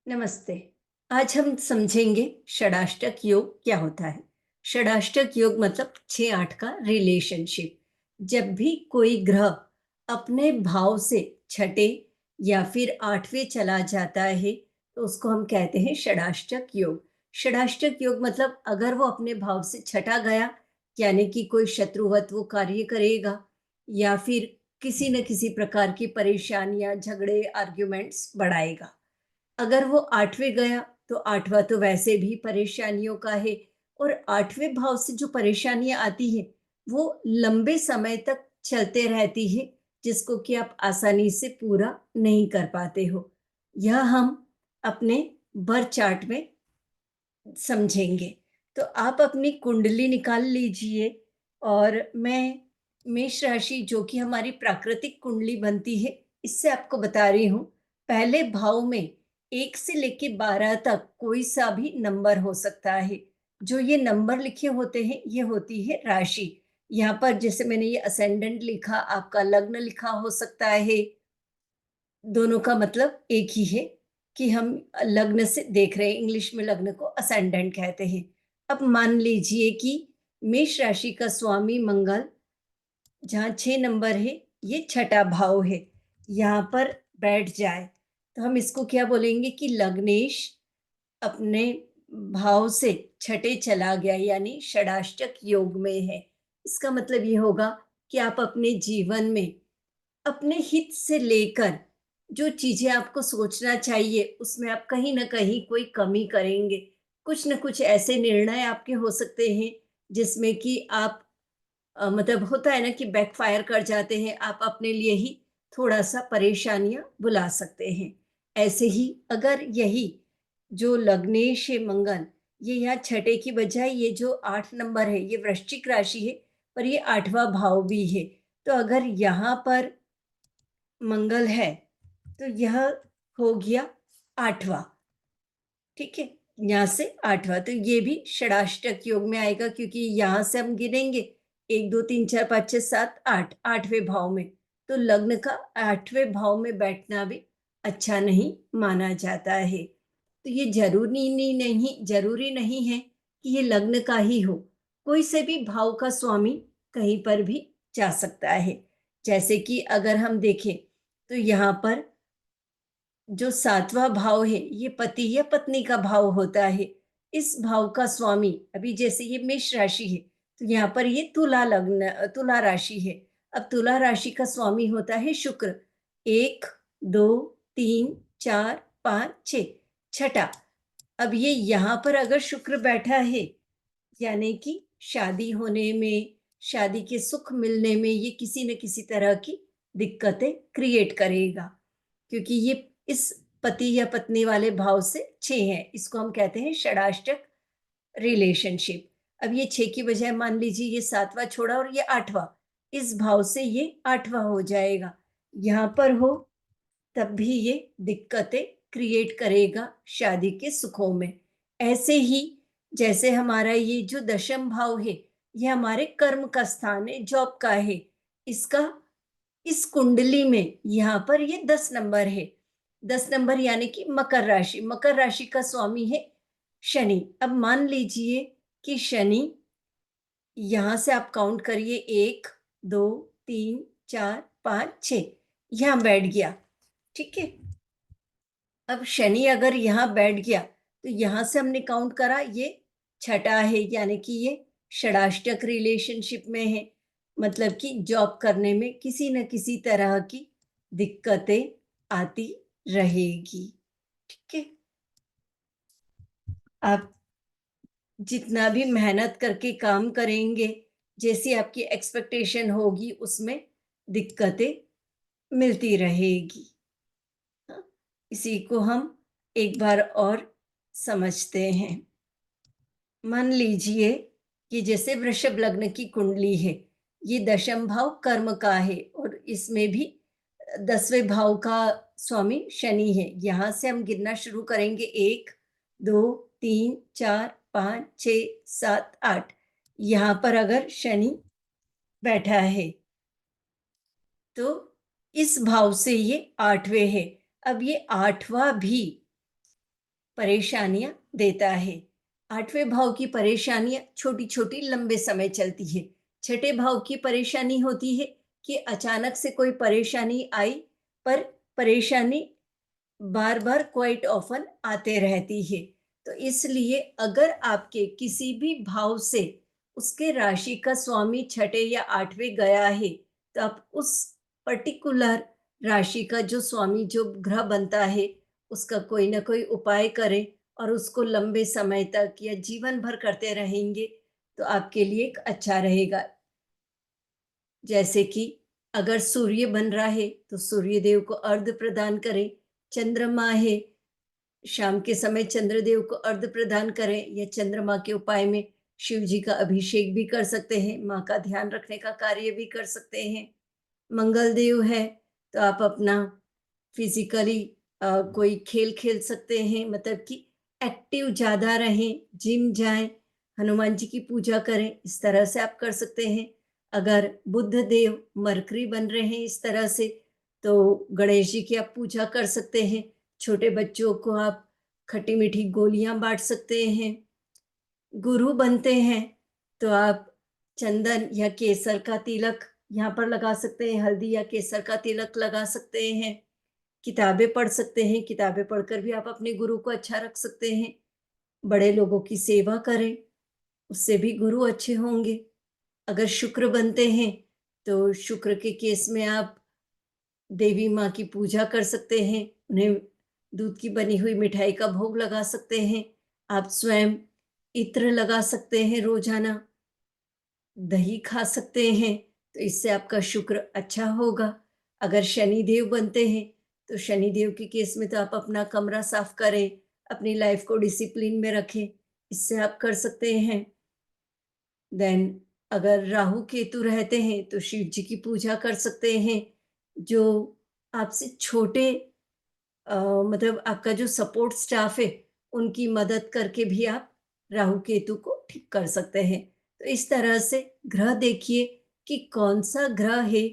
नमस्ते। आज हम समझेंगे षडाष्टक योग क्या होता है। षडाष्टक योग मतलब 6-8 का रिलेशनशिप। जब भी कोई ग्रह अपने भाव से छठे या फिर 8वें चला जाता है तो उसको हम कहते हैं षडाष्टक योग। षडाष्टक योग मतलब अगर वो अपने भाव से छठा गया यानी कि कोई शत्रुवत वो कार्य करेगा या फिर किसी न किसी प्रकार की परेशानियां, झगड़े, आर्ग्यूमेंट्स बढ़ाएगा। अगर वो 8वें गया तो 8वां तो वैसे भी परेशानियों का है और 8वें भाव से जो परेशानियां आती हैं वो लंबे समय तक चलते रहती है, जिसको कि आप आसानी से पूरा नहीं कर पाते हो। यह हम अपने बर्थ चार्ट में समझेंगे। तो आप अपनी कुंडली निकाल लीजिए और मैं मेष राशि जो कि हमारी प्राकृतिक कुंडली बनती है, इससे आपको बता रही हूँ। पहले भाव में 1 से लेके 12 तक कोई सा भी नंबर हो सकता है। जो ये नंबर लिखे होते हैं, ये होती है राशि। यहाँ पर जैसे मैंने ये असेंडेंट लिखा, आपका लग्न लिखा हो सकता है। दोनों का मतलब एक ही है कि हम लग्न से देख रहे हैं। इंग्लिश में लग्न को असेंडेंट कहते हैं। अब मान लीजिए कि मेष राशि का स्वामी मंगल जहाँ 6 नंबर है, ये छठा भाव है, यहाँ पर बैठ जाए तो हम इसको क्या बोलेंगे कि लग्नेश अपने भाव से छठे चला गया यानी षडाष्टक योग में है। इसका मतलब ये होगा कि आप अपने जीवन में अपने हित से लेकर जो चीजें आपको सोचना चाहिए उसमें आप कहीं ना कहीं कोई कमी करेंगे। कुछ न कुछ ऐसे निर्णय आपके हो सकते हैं जिसमें कि आप मतलब होता है ना कि बैकफायर कर जाते हैं। आप अपने लिए ही थोड़ा सा परेशानियां बुला सकते हैं। ऐसे ही अगर यही जो लग्नेश है मंगल, ये यहाँ छठे की बजाय ये जो 8 नंबर है, ये वृश्चिक राशि है पर ये 8वां भाव भी है। तो अगर यहाँ पर मंगल है तो यह हो गया 8वां। ठीक है, यहाँ से 8वां तो ये भी षडाष्टक योग में आएगा क्योंकि यहाँ से हम गिनेंगे 1 2 3 4 5 6 7 8 8वें भाव में। तो लग्न का 8वें भाव में बैठना भी अच्छा नहीं माना जाता है। तो ये जरूरी नहीं है कि ये लग्न का ही हो। कोई से भी भाव का स्वामी कहीं पर भी जा सकता है। जैसे कि अगर हम देखें तो यहाँ पर जो 7वां भाव है ये पति या पत्नी का भाव होता है। इस भाव का स्वामी अभी जैसे ये मेष राशि है तो यहाँ पर ये तुला राशि है। अब तुला राशि का स्वामी होता है शुक्र। 1 2 3 4 5 6 छठा। अब ये यहाँ पर अगर शुक्र बैठा है यानी कि शादी होने में, शादी के सुख मिलने में ये किसी न किसी तरह की दिक्कतें क्रिएट करेगा क्योंकि ये इस पति या पत्नी वाले भाव से 6 है। इसको हम कहते हैं षडाष्टक रिलेशनशिप। अब ये 6 की बजाय मान लीजिए ये 7वां छोड़ा और ये 8वां, इस भाव से ये 8वां हो जाएगा। यहाँ पर हो तब भी ये दिक्कतें क्रिएट करेगा शादी के सुखों में। ऐसे ही जैसे हमारा ये जो दशम भाव है, ये हमारे कर्म का स्थान है, जॉब का है। इसका इस कुंडली में यहाँ पर ये 10 नंबर है। 10 नंबर यानी कि मकर राशि। मकर राशि का स्वामी है शनि। अब मान लीजिए कि शनि यहां से आप काउंट करिए 1 2 3 4 5 6 यहां बैठ गया। ठीक है, अब शनि अगर यहाँ बैठ गया तो यहां से हमने काउंट करा ये छठा है यानी कि ये षडाष्टक रिलेशनशिप में है। मतलब कि जॉब करने में किसी न किसी तरह की दिक्कतें आती रहेगी। ठीक है, आप जितना भी मेहनत करके काम करेंगे, जैसी आपकी एक्सपेक्टेशन होगी उसमें दिक्कतें मिलती रहेगी। हाँ, इसी को हम एक बार और समझते हैं। मान लीजिए कि जैसे वृषभ लग्न की कुंडली है, ये दशम भाव कर्म का है और इसमें भी 10वें भाव का स्वामी शनि है। यहां से हम गिनना शुरू करेंगे 1 2 3 4 5 6 7 8। यहाँ पर अगर शनि बैठा है तो इस भाव से ये 8वें है। अब ये 8वां भी परेशानियाँ देता है। 8वें भाव की परेशानियाँ छोटी-छोटी लंबे समय चलती है। छठे भाव की परेशानी होती है कि अचानक से कोई परेशानी आई, पर परेशानी बार-बार क्वाइट ऑफ़न आते रहती है। तो इसलिए अगर आपके किसी भी भाव से उसके राशि का स्वामी छठे या 8वें गया है, तो आप उस पर्टिकुलर राशि का जो स्वामी जो ग्रह बनता है, उसका कोई ना कोई उपाय करें और उसको लंबे समय तक या जीवन भर करते रहेंगे, तो आपके लिए एक अच्छा रहेगा। जैसे कि अगर सूर्य बन रहा है, तो सूर्य देव को अर्घ्य प्रदान करें। चंद्रमा है, शाम के समय चंद्रदेव को अर्घ्य प्रदान करें या चंद्रमा के उपाय में शिव जी का अभिषेक भी कर सकते हैं, माँ का ध्यान रखने का कार्य भी कर सकते हैं। मंगल देव है, तो आप अपना फिज़िकली कोई खेल खेल सकते हैं, मतलब कि एक्टिव ज़्यादा रहें, जिम जाएँ, हनुमान जी की पूजा करें, इस तरह से आप कर सकते हैं। अगर बुध देव मरकरी बन रहे हैं इस तरह से, तो गणेश जी की आप पूजा कर सकते हैं। छोटे बच्चों को आप खट्टी-मीठी गोलियाँ बाँट सकते हैं। गुरु बनते हैं, तो आप चंदन या केसर का तिलक यहाँ पर लगा सकते हैं, हल्दी या केसर का तिलक लगा सकते हैं। किताबें पढ़ सकते हैं, किताबें पढ़कर भी आप अपने गुरु को अच्छा रख सकते हैं। बड़े लोगों की सेवा करें, उससे भी गुरु अच्छे होंगे। अगर शुक्र बनते हैं, तो शुक्र के केस में आप देवी माँ की पूजा कर सकते हैं, उन्हें दूध की बनी हुई मिठाई का भोग लगा सकते हैं। आप स्वयं इत्र लगा सकते हैं रोज़ाना, दही खा सकते हैं, तो इससे आपका शुक्र अच्छा होगा। अगर शनिदेव बनते हैं, तो शनिदेव के केस में तो आप अपना कमरा साफ करें, अपनी लाइफ़ को डिसिप्लिन में रखें, इससे आप कर सकते हैं। देन अगर राहु केतु रहते हैं, तो शिव जी की पूजा कर सकते हैं। जो आपसे छोटे अ, मतलब आपका जो सपोर्ट स्टाफ है, उनकी मदद करके भी आप राहु केतु को ठीक कर सकते हैं। तो इस तरह से ग्रह देखिए कि कौन-सा ग्रह है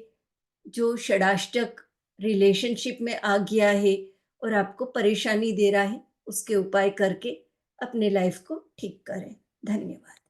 जो षडाष्टक रिलेशनशिप में आ गया है और आपको परेशानी दे रहा है, उसके उपाय करके अपने लाइफ को ठीक करें। धन्यवाद।